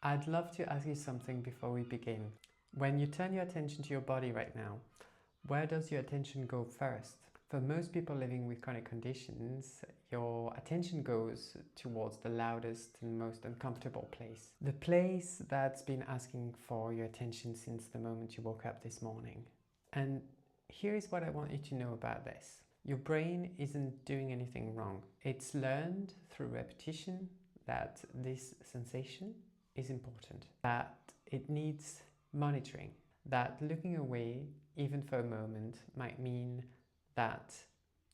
I'd love to ask you something before we begin. When you turn your attention to your body right now, where does your attention go first? For most people living with chronic conditions, your attention goes towards the loudest and most uncomfortable place. The place that's been asking for your attention since the moment you woke up this morning. And here is what I want you to know about this. Your brain isn't doing anything wrong. It's learned through repetition that this sensation is important, that it needs monitoring, that looking away, even for a moment, might mean that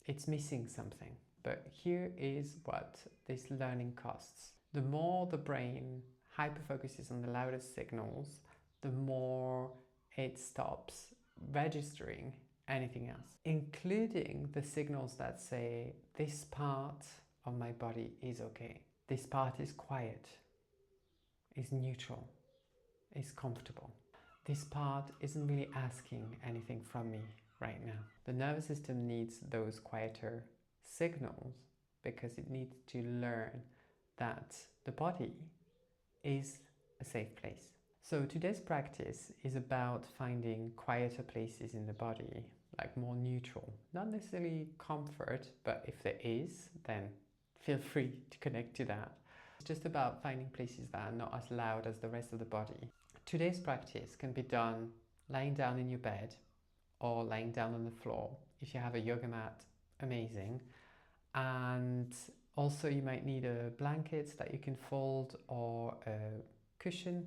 it's missing something. But here is what this learning costs. The more the brain hyperfocuses on the loudest signals, the more it stops registering anything else, including the signals that say, this part of my body is okay, this part is quiet, is neutral, is comfortable. This part isn't really asking anything from me right now. The nervous system needs those quieter signals because it needs to learn that the body is a safe place. So today's practice is about finding quieter places in the body, like more neutral, not necessarily comfort, but if there is, then feel free to connect to that. It's just about finding places that are not as loud as the rest of the body. Today's practice can be done lying down in your bed or lying down on the floor. If you have a yoga mat, amazing. And also you might need a blanket that you can fold or a cushion.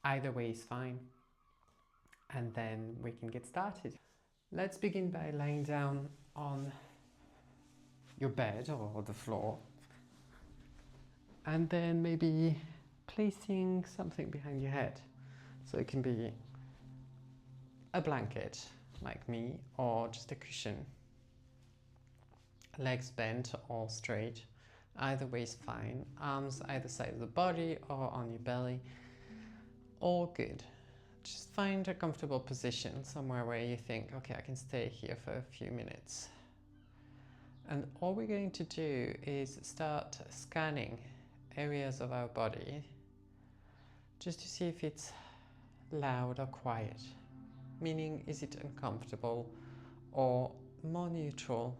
Either way is fine. And then we can get started. Let's begin by lying down on your bed or the floor. And then maybe placing something behind your head. So it can be a blanket, like me, or just a cushion. Legs bent or straight. Either way is fine. Arms either side of the body or on your belly. All good. Just find a comfortable position, somewhere where you think, okay, I can stay here for a few minutes. And all we're going to do is start scanning areas of our body just to see if it's loud or quiet. Meaning, is it uncomfortable or more neutral,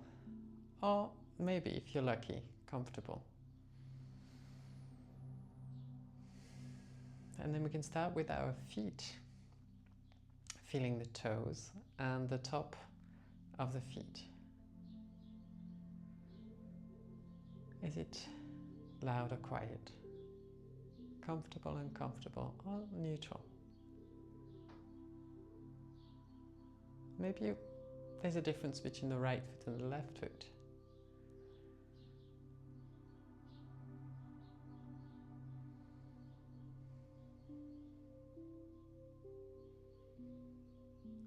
or maybe, if you're lucky, comfortable. And then we can start with our feet, feeling the toes and the top of the feet. Is it loud or quiet? Comfortable, uncomfortable, or neutral? Maybe there's a difference between the right foot and the left foot.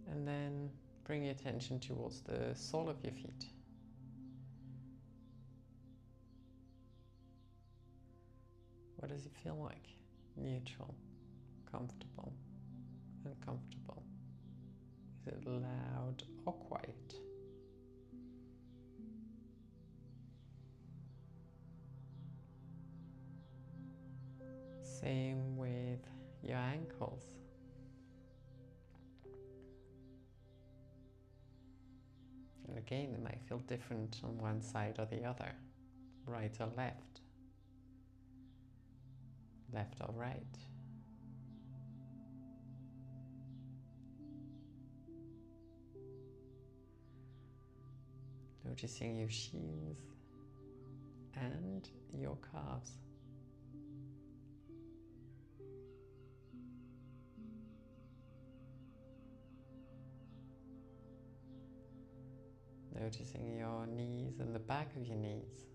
And then bring your attention towards the sole of your feet. What does it feel like? Neutral, comfortable, uncomfortable. Is it loud or quiet? Same with your ankles. And again, it might feel different on one side or the other, right or left, left or right. Noticing your shins and your calves. Noticing your knees and the back of your knees.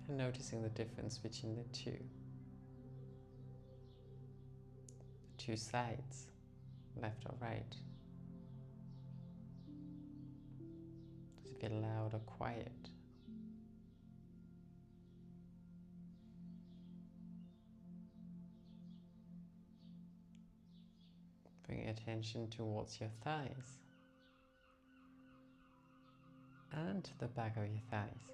And noticing the difference between the two sides, left or right. Does it feel loud or quiet? Bring attention towards your thighs and the back of your thighs.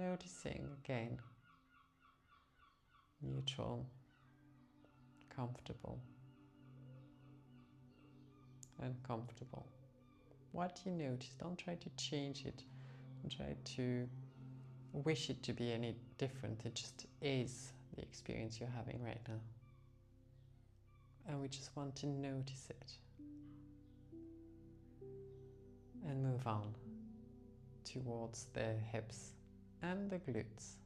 noticing again, neutral, comfortable, uncomfortable. What you notice, don't try to change it, don't try to wish it to be any different. It just is the experience you're having right now. And we just want to notice it. And move on towards the hips and the glutes.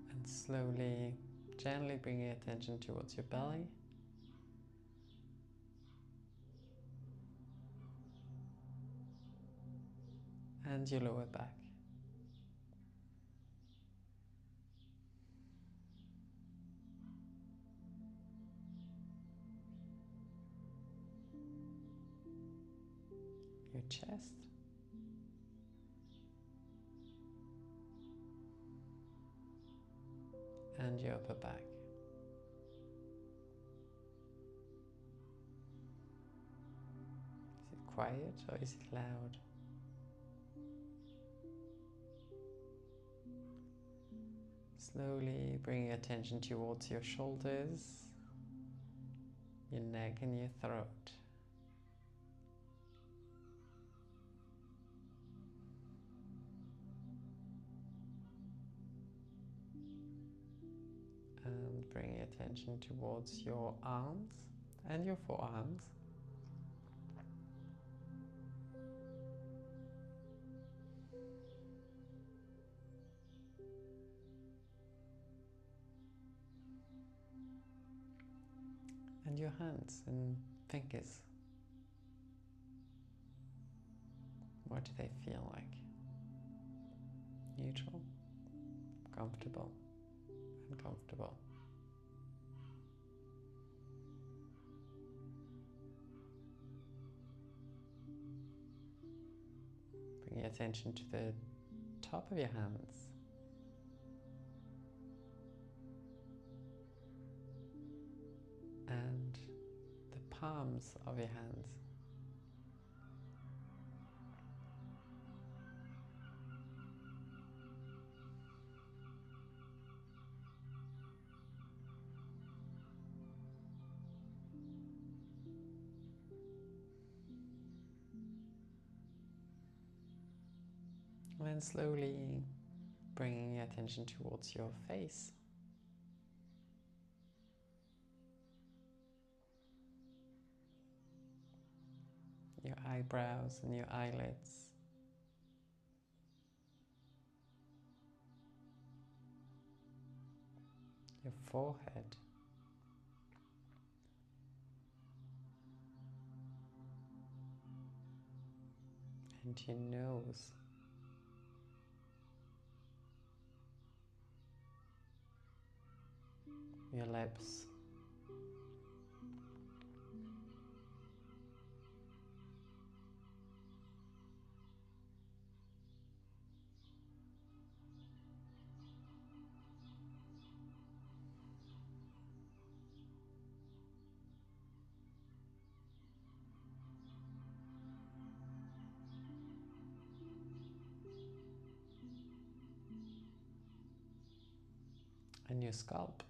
And slowly, gently bring your attention towards your belly. And your lower back. Your chest. And your upper back. Is it quiet or is it loud? Slowly bring your attention towards your shoulders, your neck and your throat. And bring your attention towards your arms and your forearms. And your hands and fingers. What do they feel like? Neutral, comfortable, uncomfortable. Bring your attention to the top of your hands. And the palms of your hands. And then slowly bringing your attention towards your face. Your eyebrows and your eyelids. Your forehead. And your nose. Your lips. And your scalp.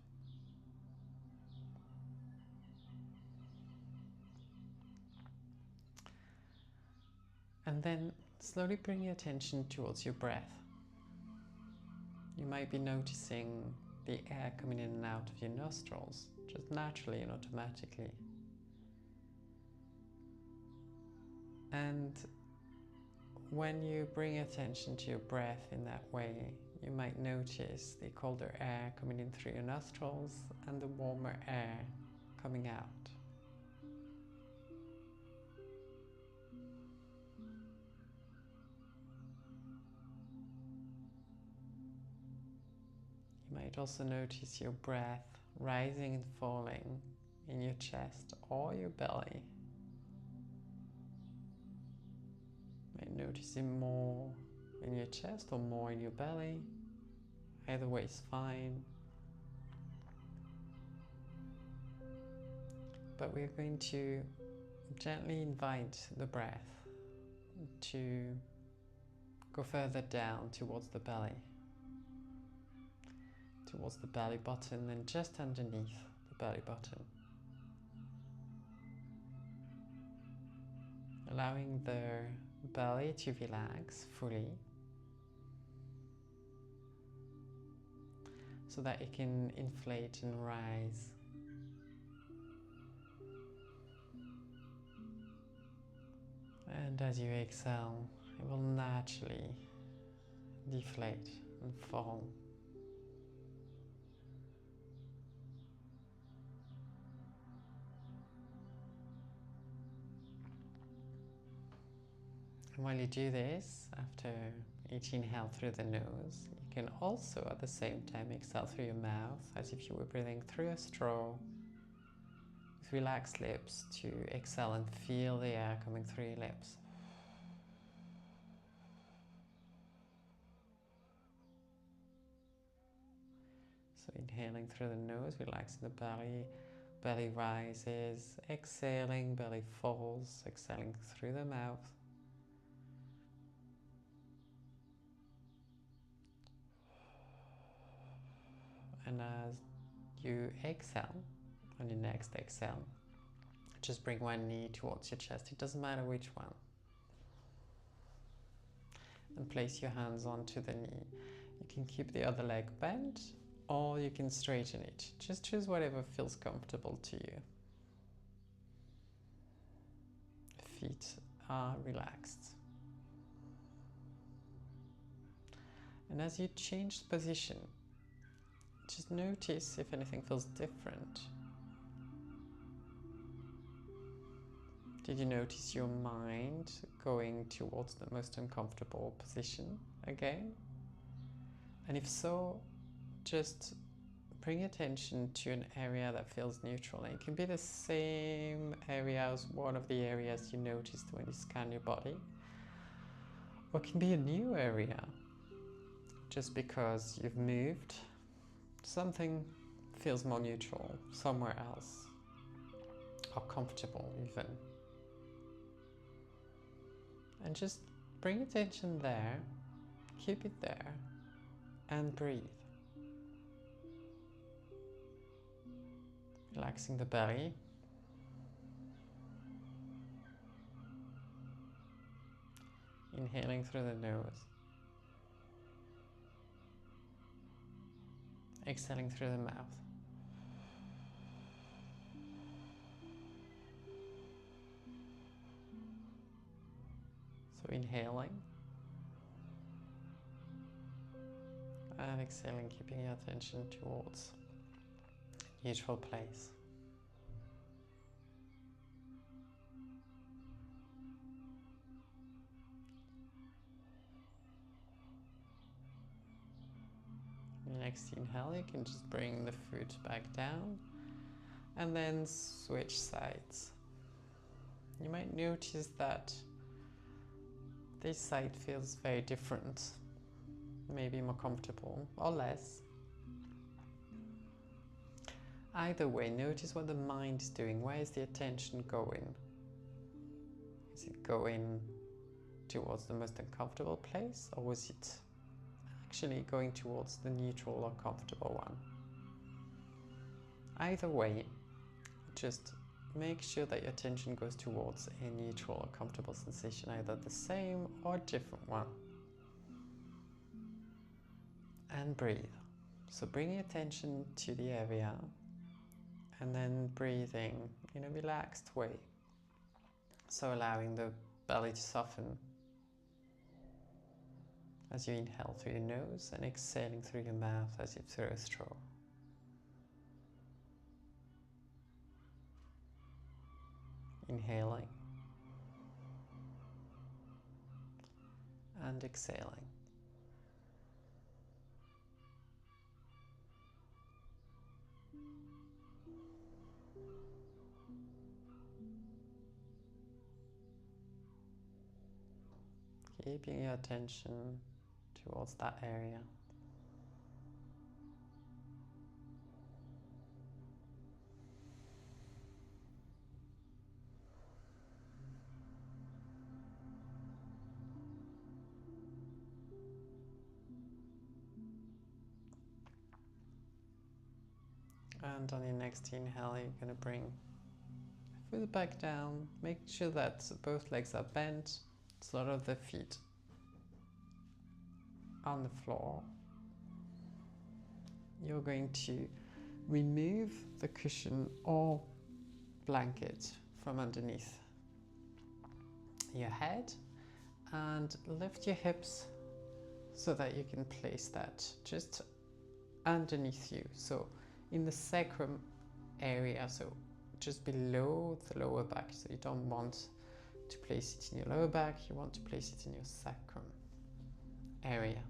And then slowly bring your attention towards your breath. You might be noticing the air coming in and out of your nostrils, just naturally and automatically. And when you bring attention to your breath in that way, you might notice the colder air coming in through your nostrils and the warmer air coming out. You might also notice your breath rising and falling in your chest or your belly. You might notice it more in your chest or more in your belly. Either way is fine. But we're going to gently invite the breath to go further down towards the belly button, and just underneath the belly button. Allowing the belly to relax fully so that it can inflate and rise. And as you exhale, it will naturally deflate and fall. And while you do this, after each inhale through the nose, you can also at the same time exhale through your mouth as if you were breathing through a straw, with relaxed lips to exhale and feel the air coming through your lips. So inhaling through the nose, relaxing the belly, belly rises, exhaling, belly falls, exhaling through the mouth. And as you exhale, on your next exhale, just bring one knee towards your chest. It doesn't matter which one. And place your hands onto the knee. You can keep the other leg bent, or you can straighten it. Just choose whatever feels comfortable to you. Feet are relaxed. And as you change position, just notice if anything feels different. Did you notice your mind going towards the most uncomfortable position again? And if so, just bring attention to an area that feels neutral. And it can be the same area as one of the areas you noticed when you scan your body, or it can be a new area. Just because you've moved, something feels more neutral somewhere else, or comfortable even. And just bring attention there, keep it there, and breathe. Relaxing the belly. Inhaling through the nose. Exhaling through the mouth. So inhaling and exhaling, keeping your attention towards a neutral place. Next inhale, you can just bring the foot back down and then switch sides. You might notice that this side feels very different, maybe more comfortable or less. Either way, notice what the mind is doing. Where is the attention going? Is it going towards the most uncomfortable place, or was it actually going towards the neutral or comfortable one? Either way, just make sure that your attention goes towards a neutral or comfortable sensation, either the same or different one. And breathe. So bringing attention to the area and then breathing in a relaxed way. So allowing the belly to soften as you inhale through your nose and exhaling through your mouth as if through a straw. Inhaling and exhaling. Keeping your attention towards that area. And on your next inhale, you're going to bring the foot back down. Make sure that both legs are bent, sort of the feet on the floor. You're going to remove the cushion or blanket from underneath your head and lift your hips so that you can place that just underneath you, so in the sacrum area, so just below the lower back. So you don't want to place it in your lower back, you want to place it in your sacrum area.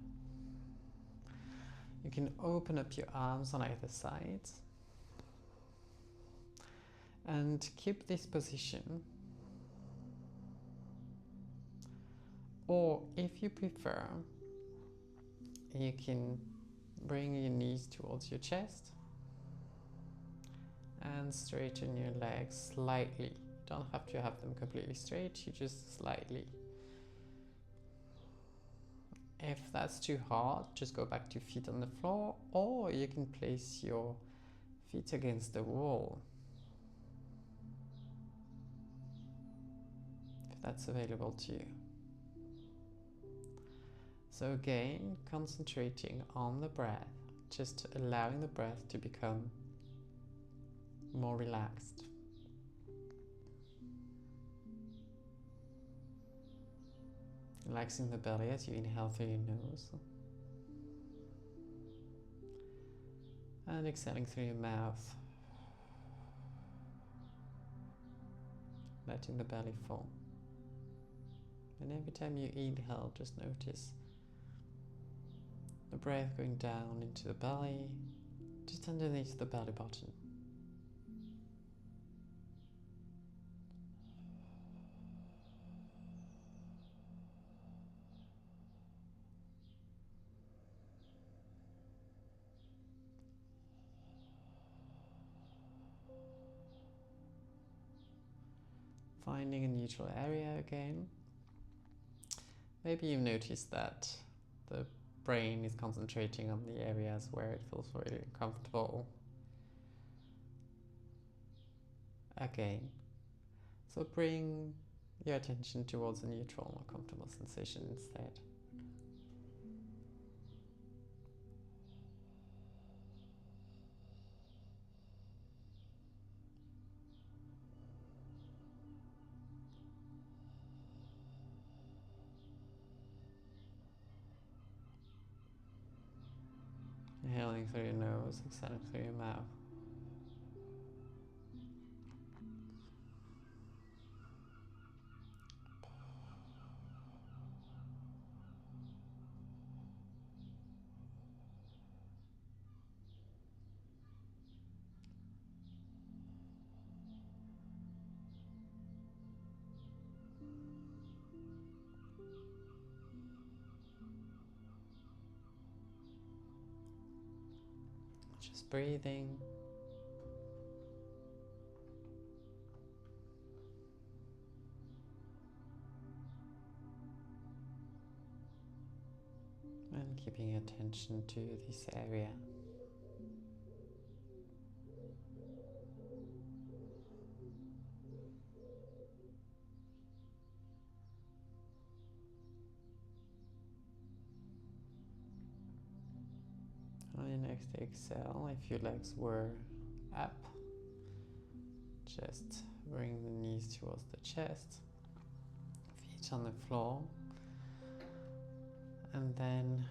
You can open up your arms on either side and keep this position, or if you prefer, you can bring your knees towards your chest and straighten your legs slightly. You don't have to have them completely straight, you just slightly. If that's too hard, just go back to feet on the floor, or you can place your feet against the wall if that's available to you. So again, concentrating on the breath, just allowing the breath to become more relaxed. Relaxing the belly as you inhale through your nose and exhaling through your mouth, letting the belly fall. And every time you inhale, just notice the breath going down into the belly, just underneath the belly button. Finding a neutral area again. Maybe you've noticed that the brain is concentrating on the areas where it feels really uncomfortable. Again, so bring your attention towards a neutral or comfortable sensation instead. Inhaling through your nose, exhaling through your mouth. Just breathing. And keeping your attention to this area. On your next exhale, if your legs were up, just bring the knees towards the chest, feet on the floor, and then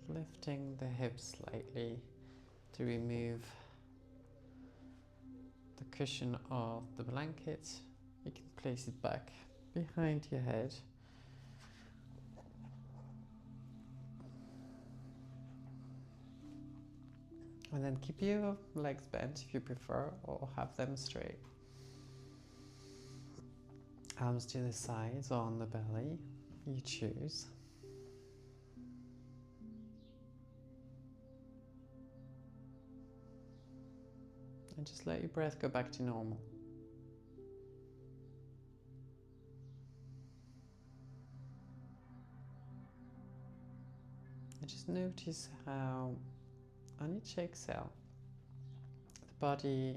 lifting the hips slightly to remove the cushion of the blanket. You can place it back behind your head. And then keep your legs bent if you prefer, or have them straight. Arms to the sides or on the belly, you choose. And just let your breath go back to normal. And just notice how on each exhale body,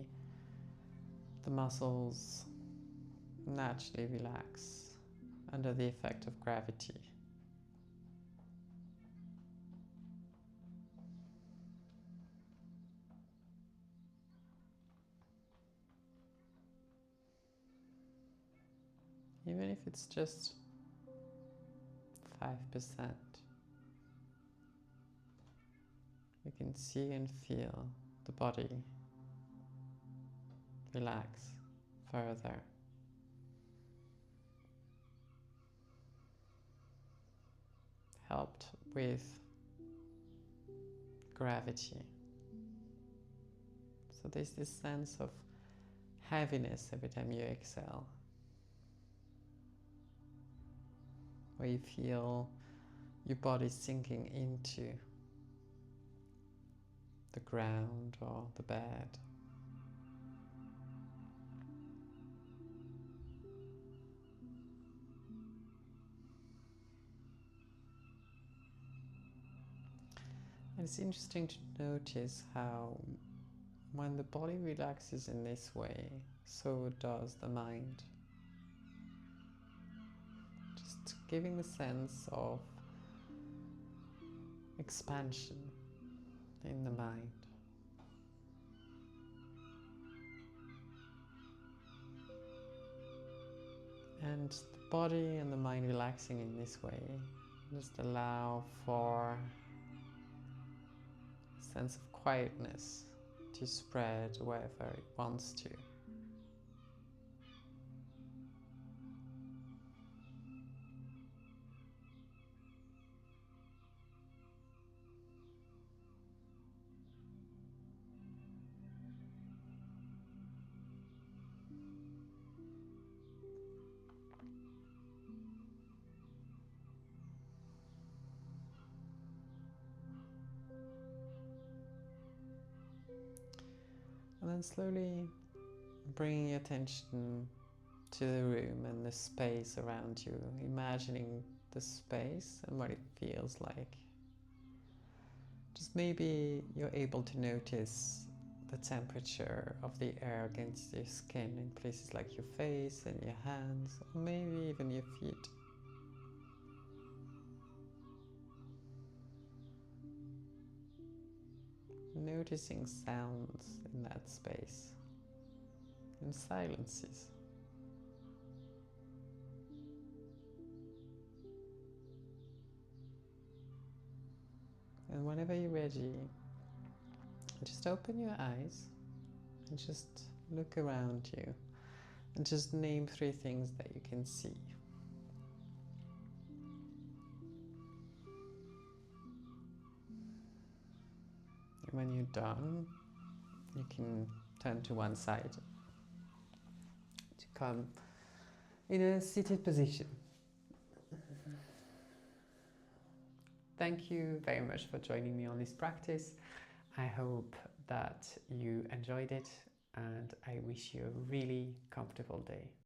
the muscles naturally relax under the effect of gravity. Even if it's just 5%, you can see and feel the body relax further. Helped with gravity. So there's this sense of heaviness every time you exhale, where you feel your body sinking into the ground or the bed. And it's interesting to notice how when the body relaxes in this way, so does the mind. Just giving the sense of expansion in the mind. And the body and the mind relaxing in this way just allow for a sense of quietness to spread wherever it wants to. And then slowly bringing your attention to the room and the space around you, imagining the space and what it feels like. Just maybe you're able to notice the temperature of the air against your skin in places like your face and your hands, or maybe even your feet. Noticing sounds in that space and silences. And whenever you're ready, just open your eyes and just look around you and just name 3 things that you can see. And when you're done, you can turn to one side to come in a seated position. Thank you very much for joining me on this practice. I hope that you enjoyed it, and I wish you a really comfortable day.